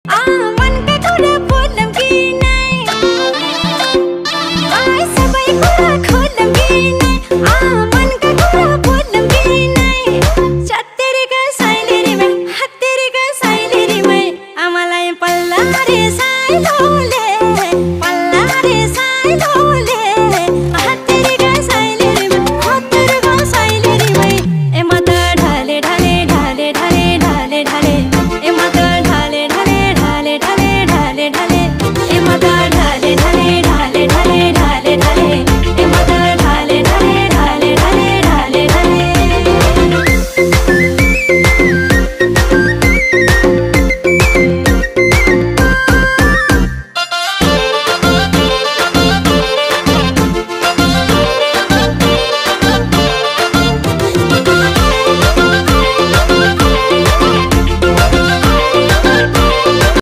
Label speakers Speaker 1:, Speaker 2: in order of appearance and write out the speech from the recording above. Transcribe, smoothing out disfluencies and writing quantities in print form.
Speaker 1: मनका कुरा बोलम कि नै सबै कुरा खोलम कि नै मनका कुरा बोलम कि नै चत्तेरीका साइलेरीमै हत्तेरीका साइलेरीमै आमालाई पल्ला रे साइलोले